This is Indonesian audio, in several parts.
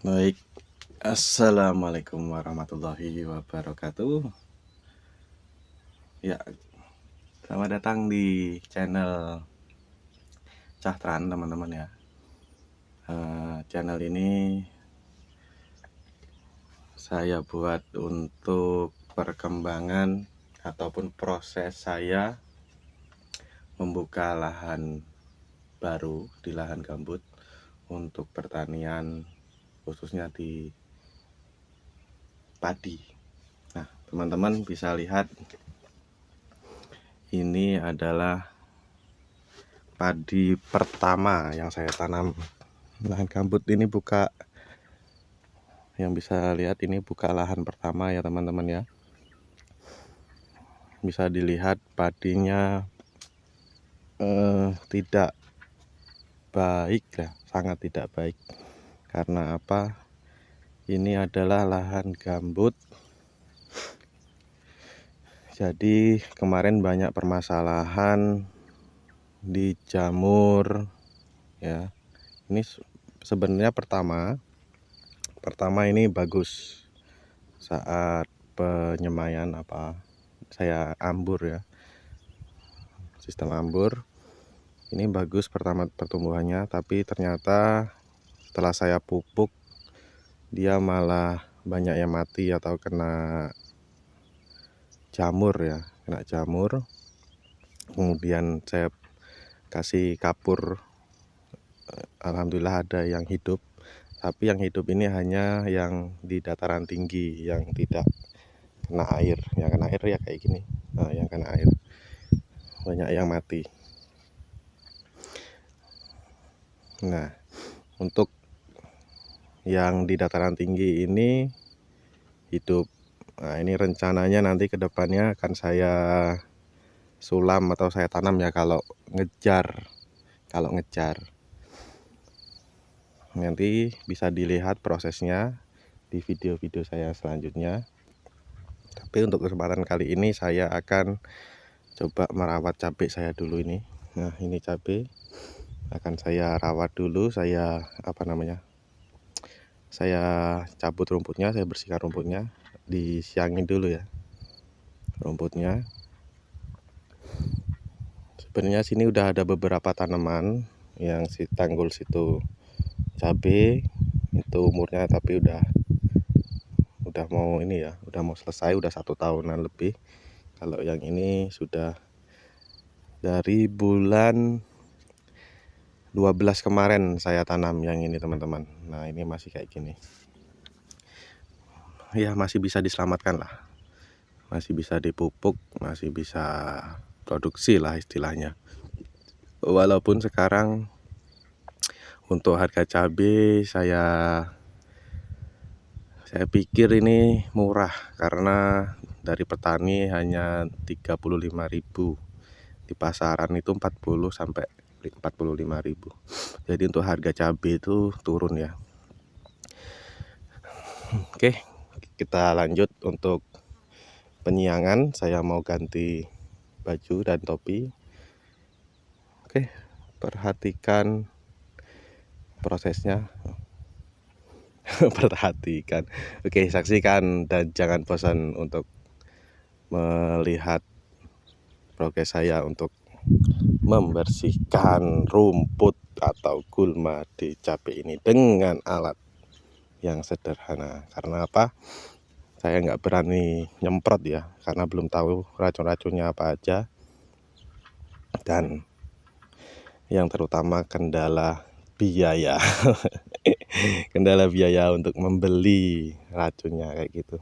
Baik, assalamualaikum warahmatullahi wabarakatuh. Ya, selamat datang di channel Cahtran teman-teman ya. Channel ini saya buat untuk perkembangan ataupun proses saya membuka lahan baru di lahan gambut untuk pertanian khususnya di padi. Nah, teman-teman bisa lihat ini adalah padi pertama yang saya tanam. Lahan gambut ini buka, yang bisa lihat ini buka lahan pertama ya teman-teman ya. Bisa dilihat padinya tidak baik ya, sangat tidak baik. Karena apa? Ini adalah lahan gambut. Jadi kemarin banyak permasalahan di jamur ya. Ini sebenarnya pertama ini bagus saat penyemaian saya ambur ya, sistem ambur ini bagus pertama pertumbuhannya, tapi ternyata setelah saya pupuk dia malah banyak yang mati atau kena jamur ya, kena jamur. Kemudian saya kasih kapur, alhamdulillah ada yang hidup, tapi yang hidup ini hanya yang di dataran tinggi, yang tidak kena air. Yang kena air ya kayak gini. Nah, yang kena air banyak yang mati. Nah, untuk yang di dataran tinggi ini hidup. Nah, ini rencananya nanti ke depannya akan saya sulam atau saya tanam ya kalau ngejar. Nanti bisa dilihat prosesnya di video-video saya selanjutnya. Tapi untuk kesempatan kali ini saya akan coba merawat cabai saya dulu ini. Nah, ini cabai akan saya rawat dulu, saya saya cabut rumputnya, saya bersihkan rumputnya, disiangin dulu ya rumputnya. Sebenarnya sini udah ada beberapa tanaman yang si tanggul situ cabai itu umurnya, tapi udah mau ini ya, udah mau selesai, udah 1 tahunan lebih. Kalau yang ini sudah dari bulan 12 kemarin saya tanam yang ini teman-teman. Nah, ini masih kayak gini ya, masih bisa diselamatkan lah, masih bisa dipupuk, masih bisa produksi lah istilahnya. Walaupun sekarang untuk harga cabai saya pikir ini murah, karena dari petani hanya 35.000, di pasaran itu 40 sampai 45.000. Jadi untuk harga cabai itu turun ya. Oke, kita lanjut untuk penyiangan. Saya mau ganti baju dan topi. Oke, perhatikan prosesnya. Perhatikan. Oke, saksikan dan jangan bosan untuk melihat progres saya untuk membersihkan rumput atau gulma di cabai ini dengan alat yang sederhana. Karena apa? Saya nggak berani nyemprot ya, karena belum tahu racun-racunnya apa aja. Dan yang terutama kendala biaya. Kendala biaya untuk membeli racunnya kayak gitu.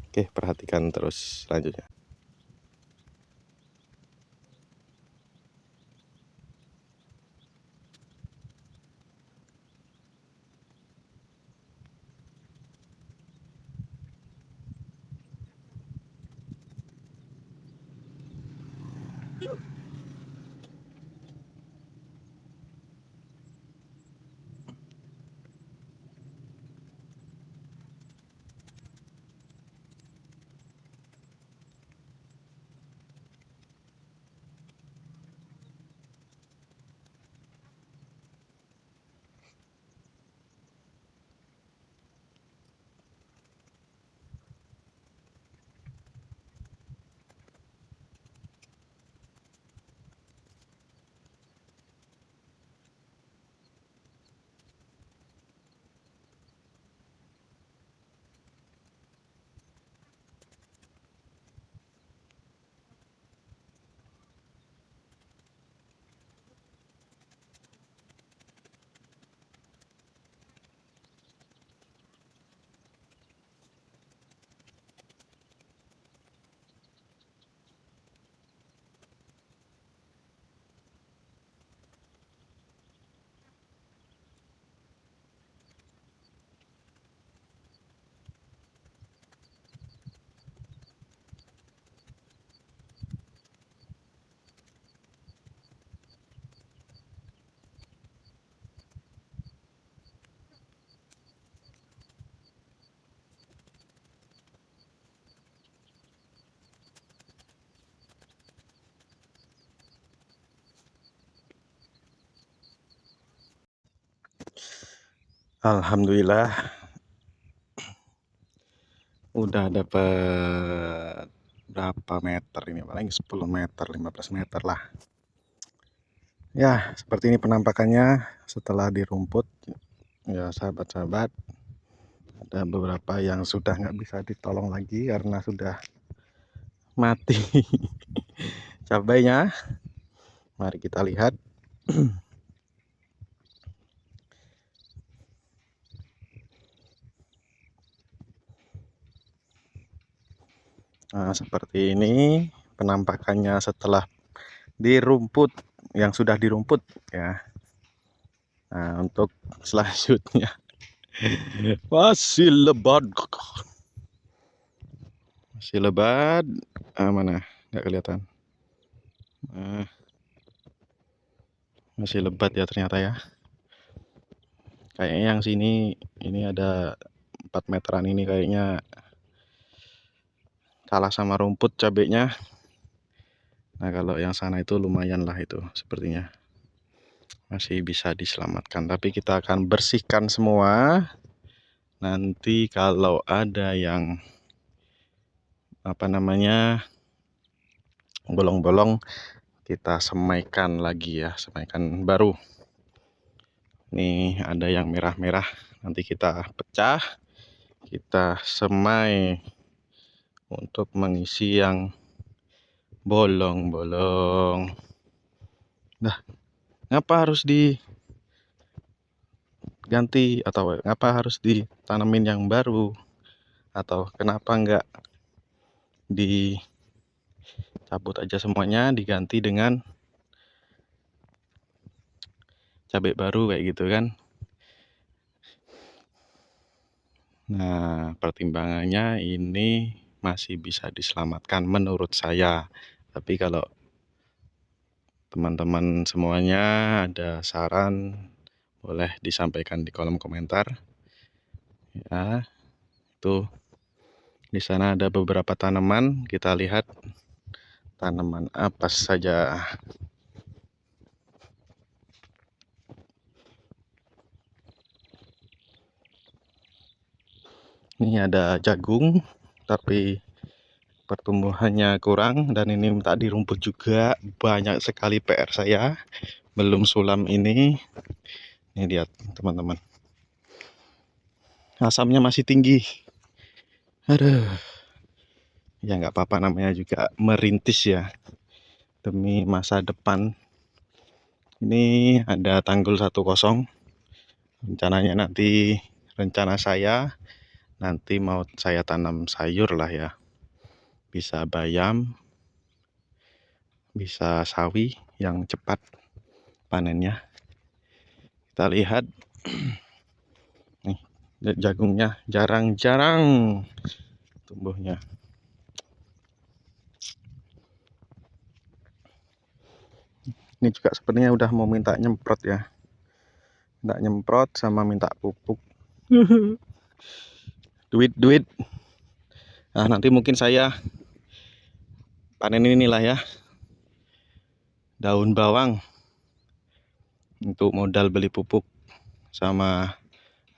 Oke, perhatikan terus selanjutnya. Alhamdulillah udah dapat berapa meter ini, paling 10 meter 15 meter lah ya. Seperti ini penampakannya setelah dirumput ya sahabat-sahabat. Ada beberapa yang sudah nggak bisa ditolong lagi karena sudah mati cabainya. Mari kita lihat. Nah, seperti ini penampakannya setelah dirumput, yang sudah dirumput ya. Nah, untuk selanjutnya masih lebat, mana nggak kelihatan. Masih lebat ya ternyata ya. Kayaknya yang sini ini ada 4 meteran ini kayaknya kalah sama rumput cabenya. Nah, kalau yang sana itu lumayan lah, itu sepertinya masih bisa diselamatkan, tapi kita akan bersihkan semua. Nanti kalau ada yang bolong-bolong, kita semaikan lagi ya, semaikan baru. Nih ada yang merah-merah, nanti kita pecah, kita semai untuk mengisi yang bolong-bolong. Nah, ngapa harus diganti, atau ngapa harus ditanamin yang baru, atau kenapa enggak dicabut aja semuanya, diganti dengan cabai baru kayak gitu kan. Nah, pertimbangannya ini masih bisa diselamatkan menurut saya. Tapi kalau teman-teman semuanya ada saran, boleh disampaikan di kolom komentar. Ya, tuh di sana ada beberapa tanaman, kita lihat tanaman apa saja. Ini ada jagung, tapi pertumbuhannya kurang, dan ini minta dirumput juga. Banyak sekali PR saya, belum sulam ini. Ini lihat teman-teman, asamnya masih tinggi. Aduh, ya nggak apa-apa, namanya juga merintis ya, demi masa depan. Ini ada tanggul 10. Rencananya nanti, rencana saya nanti mau saya tanam sayur lah ya. Bisa bayam, bisa sawi yang cepat panennya. Kita lihat nih, jagungnya jarang-jarang tumbuhnya. Ini juga sebenarnya udah mau minta nyemprot ya, minta nyemprot sama minta pupuk. duit. Nah, nanti mungkin saya panen inilah ya, daun bawang, untuk modal beli pupuk sama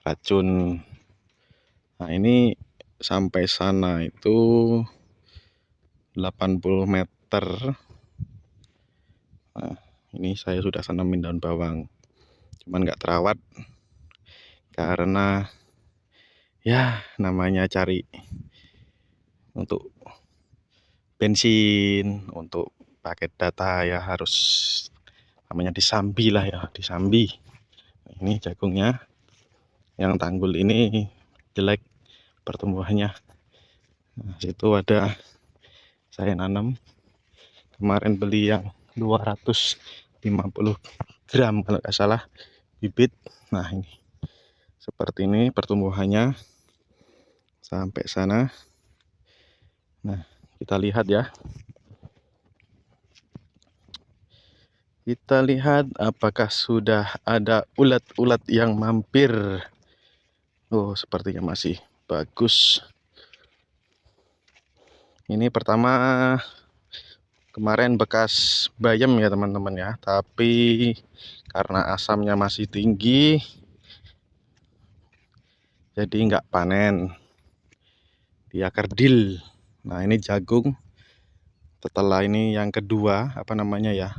racun. Nah, ini sampai sana itu 80 meter. Nah, ini saya sudah tanamin daun bawang, cuman nggak terawat karena ya namanya cari untuk bensin, untuk paket data ya, harus namanya disambi lah ya, disambi. Ini jagungnya yang tanggul ini jelek pertumbuhannya. Nah, situ ada saya nanam kemarin, beli yang 250 gram kalau nggak salah bibit. Nah, ini seperti ini pertumbuhannya sampai sana. Nah, kita lihat ya, kita lihat apakah sudah ada ulat-ulat yang mampir. Oh, sepertinya masih bagus. Ini pertama kemarin bekas bayam ya teman-teman ya, tapi karena asamnya masih tinggi, jadi nggak panen, dia kerdil. Nah ini jagung setelah ini yang kedua, apa namanya ya,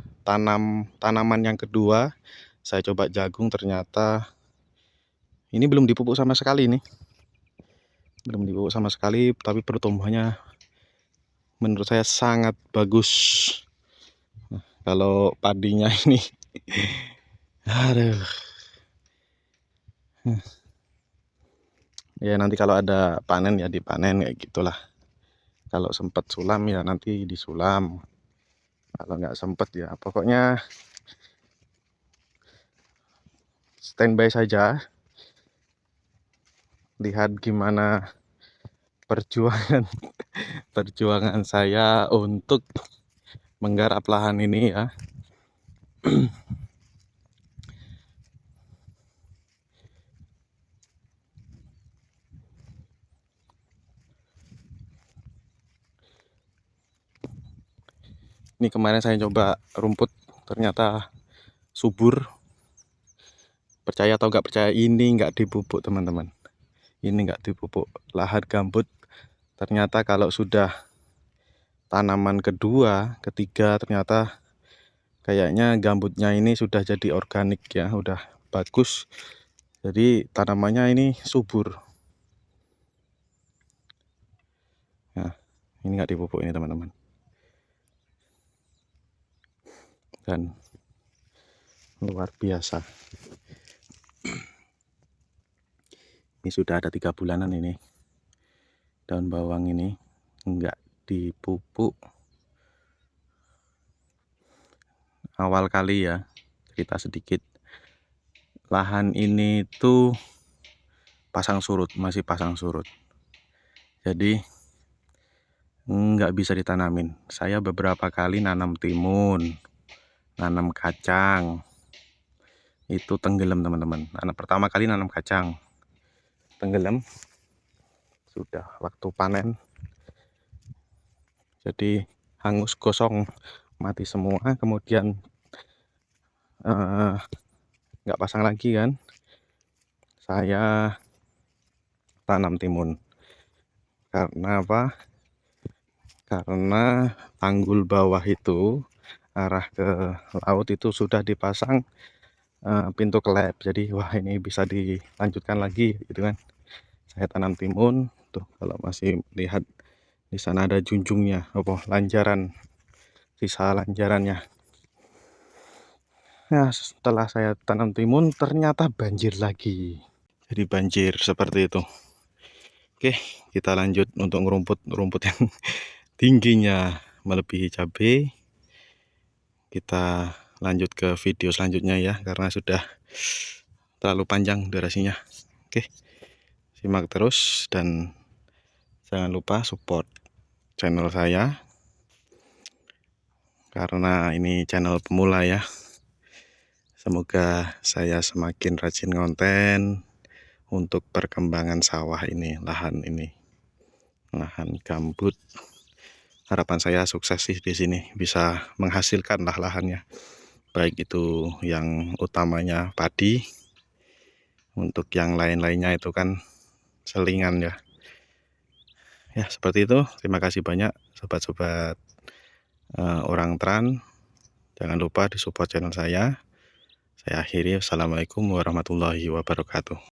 tanaman yang kedua, saya coba jagung, ternyata ini belum dipupuk sama sekali nih, belum dipupuk sama sekali, tapi pertumbuhannya menurut saya sangat bagus. Nah, kalau padinya ini aduh, ya nanti kalau ada panen ya dipanen kayak gitulah. Kalau sempat sulam ya nanti disulam, kalau nggak sempet ya pokoknya standby saja, lihat gimana perjuangan saya untuk menggarap lahan ini ya. Ini kemarin saya coba rumput, ternyata subur. Percaya atau nggak percaya, ini nggak dipupuk teman-teman, ini nggak dipupuk. Lahan gambut ternyata kalau sudah tanaman kedua, ketiga, ternyata kayaknya gambutnya ini sudah jadi organik ya, udah bagus. Jadi tanamannya ini subur. Nah, ini nggak dipupuk ini teman-teman. Dan luar biasa. Ini sudah ada 3 bulanan ini. Daun bawang ini nggak dipupuk. Awal kali ya, cerita sedikit. Lahan ini tuh pasang surut, masih pasang surut. Jadi nggak bisa ditanamin. Saya beberapa kali nanam timun, nanam kacang, itu tenggelam teman-teman. Pertama kali nanam kacang, tenggelam, sudah waktu panen jadi hangus, gosong, mati semua. Kemudian nggak pasang lagi kan, saya tanam timun. Karena apa? Karena tanggul bawah itu arah ke laut itu sudah dipasang pintu kelep, jadi wah ini bisa dilanjutkan lagi gitu kan. Saya tanam timun tuh, kalau masih lihat di sana ada junjungnya, lanjaran, sisa lanjarannya. Nah setelah saya tanam timun ternyata banjir lagi, jadi banjir seperti itu. Oke, kita lanjut untuk rumput yang tingginya melebihi cabai. Kita lanjut ke video selanjutnya ya, karena sudah terlalu panjang durasinya. Oke, simak terus dan jangan lupa support channel saya, karena ini channel pemula ya. Semoga saya semakin rajin konten untuk perkembangan sawah ini, lahan gambut. Harapan saya sukses sih di sini, bisa menghasilkan lahannya. Baik itu yang utamanya padi, untuk yang lain-lainnya itu kan selingan ya. Ya seperti itu. Terima kasih banyak sobat-sobat orang Tran. Jangan lupa disupport channel saya. Saya akhiri. Assalamualaikum warahmatullahi wabarakatuh.